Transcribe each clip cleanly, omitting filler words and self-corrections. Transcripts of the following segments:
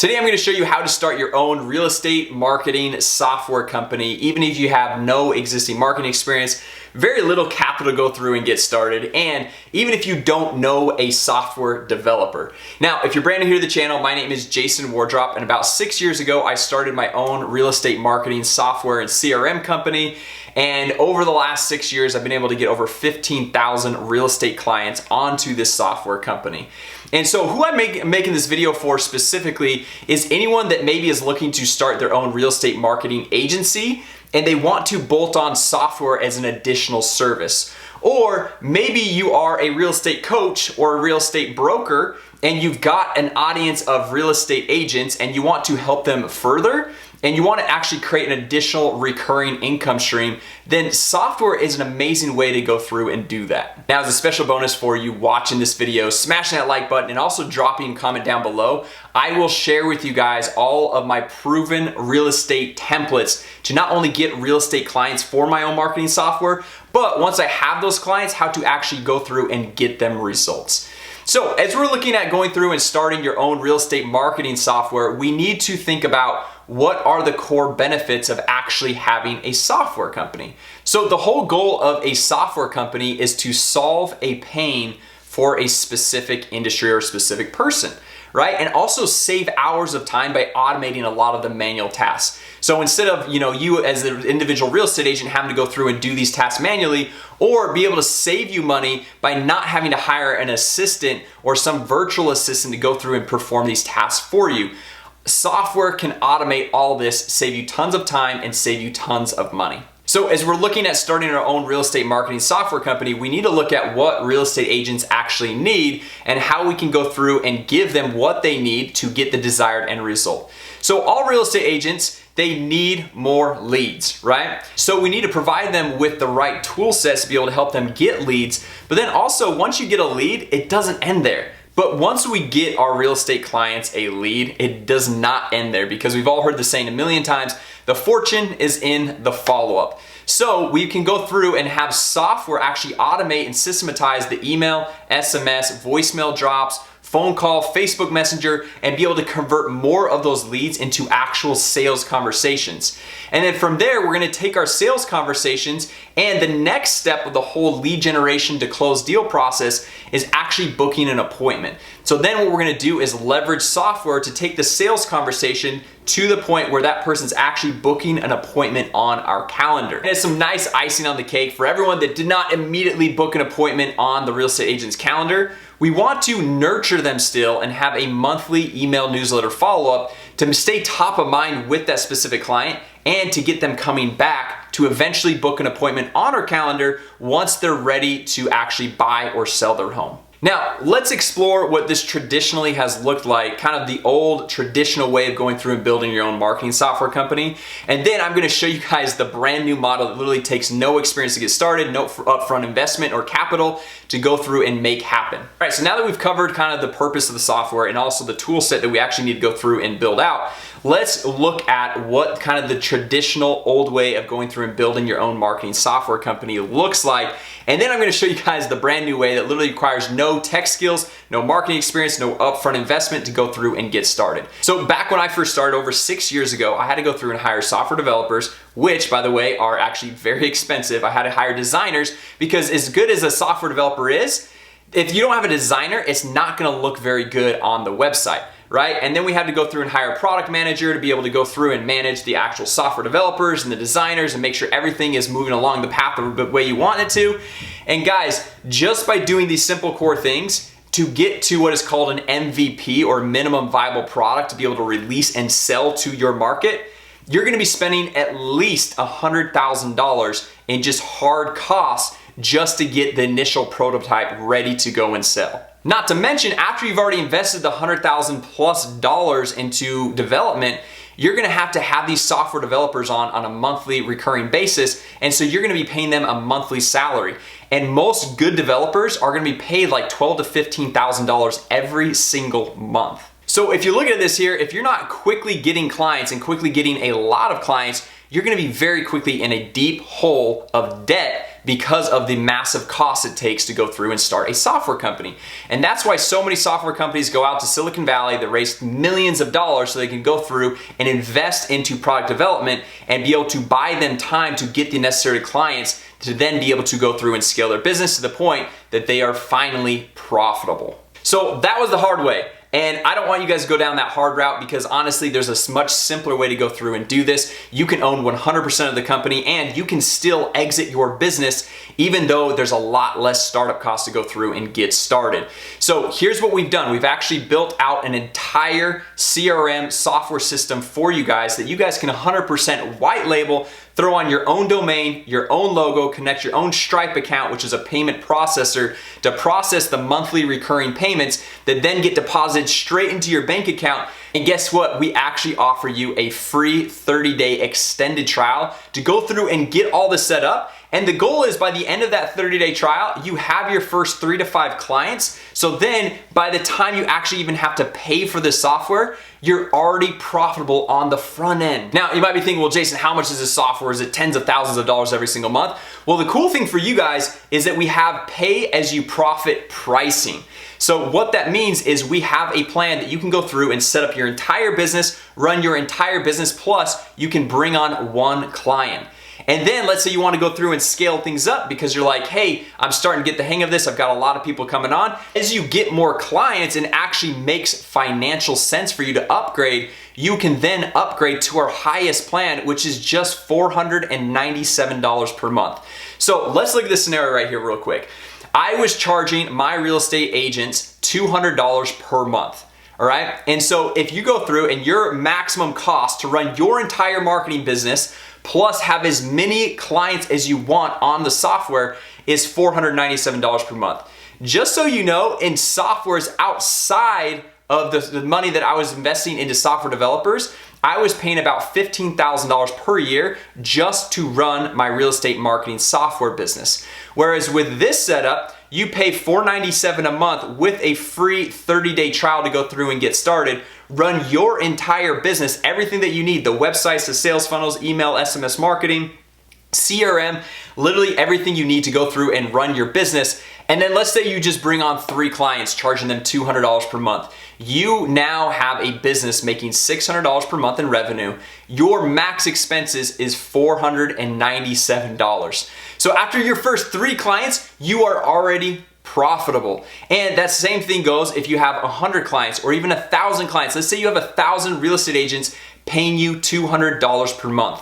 Today I'm going to show you how to start your own real estate marketing software company, even if you have no existing marketing experience, very little capital to go through and get started, and even if you don't know a software developer. Now, if you're brand new here to the channel, my name is Jason Wardrop, and about 6 years ago, I started my own real estate marketing software and CRM company. And over the last 6 years, I've been able to get over 15,000 real estate clients onto this software company. And so who I'm making this video for specifically is anyone that maybe is looking to start their own real estate marketing agency and they want to bolt on software as an additional service. Or maybe you are a real estate coach or a real estate broker and you've got an audience of real estate agents and you want to help them further and you want to actually create an additional recurring income stream, then software is an amazing way to go through and do that. Now, as a special bonus for you watching this video, smashing that like button and also dropping a comment down below, I will share with you guys all of my proven real estate templates to not only get real estate clients for my own marketing software, but once I have those clients, how to actually go through and get them results. So as we're looking at going through and starting your own real estate marketing software, we need to think about what are the core benefits of actually having a software company. So the whole goal of a software company is to solve a pain for a specific industry or a specific person, right? And also save hours of time by automating a lot of the manual tasks. So instead of you as an individual real estate agent having to go through and do these tasks manually, or be able to save you money by not having to hire an assistant or some virtual assistant to go through and perform these tasks for you. Software can automate all this, save you tons of time and save you tons of money. So as we're looking at starting our own real estate marketing software company, we need to look at what real estate agents actually need and how we can go through and give them what they need to get the desired end result. So all real estate agents, they need more leads, right? So we need to provide them with the right tool sets to be able to help them get leads. But then also, once you get a lead, it doesn't end there. But once we get our real estate clients a lead, it does not end there, because we've all heard the saying a million times, the fortune is in the follow-up. So we can go through and have software actually automate and systematize the email, SMS, voicemail drops, phone call, Facebook Messenger, and be able to convert more of those leads into actual sales conversations. And then from there, we're gonna take our sales conversations, and the next step of the whole lead generation to close deal process is actually booking an appointment. So then what we're gonna do is leverage software to take the sales conversation to the point where that person's actually booking an appointment on our calendar. And it's some nice icing on the cake for everyone that did not immediately book an appointment on the real estate agent's calendar. We want to nurture them still and have a monthly email newsletter follow-up to stay top of mind with that specific client and to get them coming back to eventually book an appointment on our calendar once they're ready to actually buy or sell their home. Now, let's explore what this traditionally has looked like, kind of the old traditional way of going through and building your own marketing software company. And then I'm gonna show you guys the brand new model that literally takes no experience to get started, no upfront investment or capital to go through and make happen. All right, so now that we've covered kind of the purpose of the software and also the tool set that we actually need to go through and build out, let's look at what kind of the traditional old way of going through and building your own marketing software company looks like. And then I'm gonna show you guys the brand new way that literally requires no tech skills, no marketing experience, no upfront investment to go through and get started. So back when I first started over 6 years ago, I had to go through and hire software developers, which by the way are actually very expensive. I had to hire designers because as good as a software developer is, if you don't have a designer, it's not gonna look very good on the website, right? And then we had to go through and hire a product manager to be able to go through and manage the actual software developers and the designers and make sure everything is moving along the path the way you want it to. And guys, just by doing these simple core things to get to what is called an MVP or minimum viable product to be able to release and sell to your market, you're gonna be spending at least $100,000 in just hard costs just to get the initial prototype ready to go and sell. Not to mention, after you've already invested the $100,000+ into development, you're gonna have to have these software developers on a monthly recurring basis, and so you're gonna be paying them a monthly salary. And most good developers are gonna be paid like $12,000 to $15,000 every single month. So if you look at this here, if you're not quickly getting clients and quickly getting a lot of clients, you're gonna be very quickly in a deep hole of debt because of the massive cost it takes to go through and start a software company. And that's why so many software companies go out to Silicon Valley that raise millions of dollars so they can go through and invest into product development and be able to buy them time to get the necessary clients to then be able to go through and scale their business to the point that they are finally profitable. So that was the hard way. And I don't want you guys to go down that hard route because honestly, there's a much simpler way to go through and do this. You can own 100% of the company and you can still exit your business even though there's a lot less startup costs to go through and get started. So here's what we've done. We've actually built out an entire CRM software system for you guys that you guys can 100% white label, throw on your own domain, your own logo, connect your own Stripe account, which is a payment processor, to process the monthly recurring payments that then get deposited straight into your bank account. And guess what? We actually offer you a free 30-day extended trial to go through and get all this set up. And the goal is by the end of that 30-day trial, you have your first 3 to 5 clients. So then by the time you actually even have to pay for the software, you're already profitable on the front end. Now, you might be thinking, well, Jason, how much is this software? Is it tens of thousands of dollars every single month? Well, the cool thing for you guys is that we have pay as you profit pricing. So what that means is we have a plan that you can go through and set up your entire business, run your entire business, plus you can bring on 1 client. And then let's say you want to go through and scale things up because you're like, hey, I'm starting to get the hang of this. I've got a lot of people coming on. As you get more clients and actually makes financial sense for you to upgrade, you can then upgrade to our highest plan, which is just $497 per month. So let's look at this scenario right here real quick. I was charging my real estate agents $200 per month. All right. And so if you go through and your maximum cost to run your entire marketing business plus have as many clients as you want on the software is $497 per month. Just so you know, in softwares outside of the money that I was investing into software developers, I was paying about $15,000 per year just to run my real estate marketing software business. Whereas with this setup, you pay $497 a month with a free 30-day trial to go through and get started. Run your entire business, everything that you need, the websites, the sales funnels, email, SMS marketing, CRM, literally everything you need to go through and run your business. And then let's say you just bring on 3 clients, charging them $200 per month. You now have a business making $600 per month in revenue. Your max expenses is $497. So after your first 3 clients, you are already profitable. And that same thing goes if you have 100 clients or even 1,000 clients. Let's say you have 1,000 real estate agents paying you $200 per month.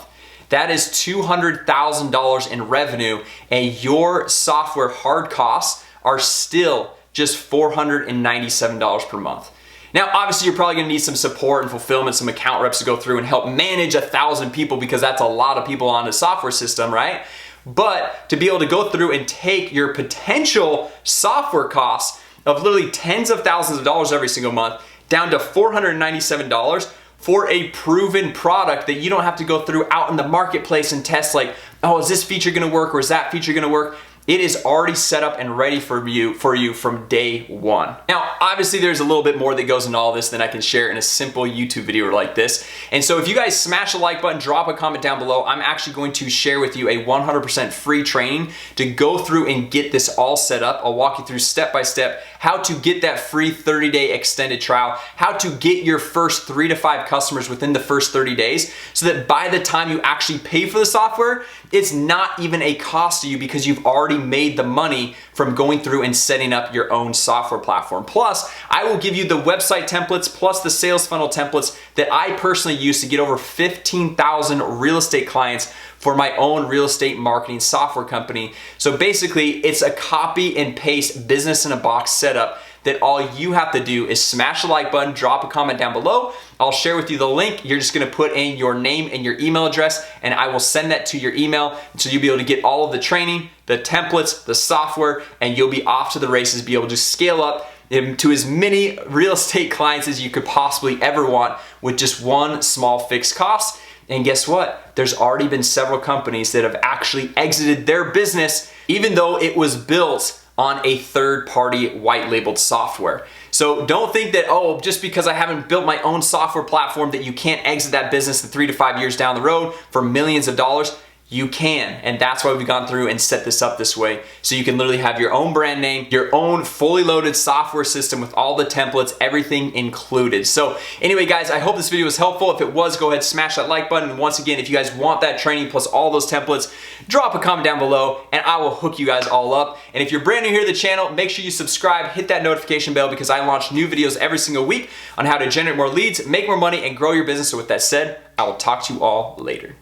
That is $200,000 in revenue, and your software hard costs are still just $497 per month. Now, obviously, you're probably gonna need some support and fulfillment, some account reps to go through and help manage 1,000 people because that's a lot of people on the software system, right? But to be able to go through and take your potential software costs of literally tens of thousands of dollars every single month down to $497 for a proven product that you don't have to go through out in the marketplace and test like, oh, is this feature gonna work or is that feature gonna work? It is already set up and ready for you from day one. Now, obviously there's a little bit more that goes into all this than I can share in a simple YouTube video like this. And so if you guys smash the like button, drop a comment down below, I'm actually going to share with you a 100% free training to go through and get this all set up. I'll walk you through step by step how to get that free 30-day extended trial, how to get your first 3 to 5 customers within the first 30 days so that by the time you actually pay for the software, it's not even a cost to you because you've already made the money from going through and setting up your own software platform. Plus, I will give you the website templates plus the sales funnel templates that I personally use to get over 15,000 real estate clients for my own real estate marketing software company. So basically, it's a copy and paste business in a box setup that all you have to do is smash the like button, drop a comment down below. I'll share with you the link. You're just gonna put in your name and your email address, and I will send that to your email. So you'll be able to get all of the training, the templates, the software, and you'll be off to the races, be able to scale up to as many real estate clients as you could possibly ever want with just one small fixed cost. And guess what? There's already been several companies that have actually exited their business, even though it was built on a third-party white-labeled software. So don't think that, oh, just because I haven't built my own software platform that you can't exit that business in 3 to 5 years down the road for millions of dollars. You can, and that's why we've gone through and set this up this way. So you can literally have your own brand name, your own fully loaded software system with all the templates, everything included. So anyway, guys, I hope this video was helpful. If it was, go ahead, smash that like button. And once again, if you guys want that training plus all those templates, drop a comment down below and I will hook you guys all up. And if you're brand new here to the channel, make sure you subscribe, hit that notification bell because I launch new videos every single week on how to generate more leads, make more money, and grow your business. So with that said, I will talk to you all later.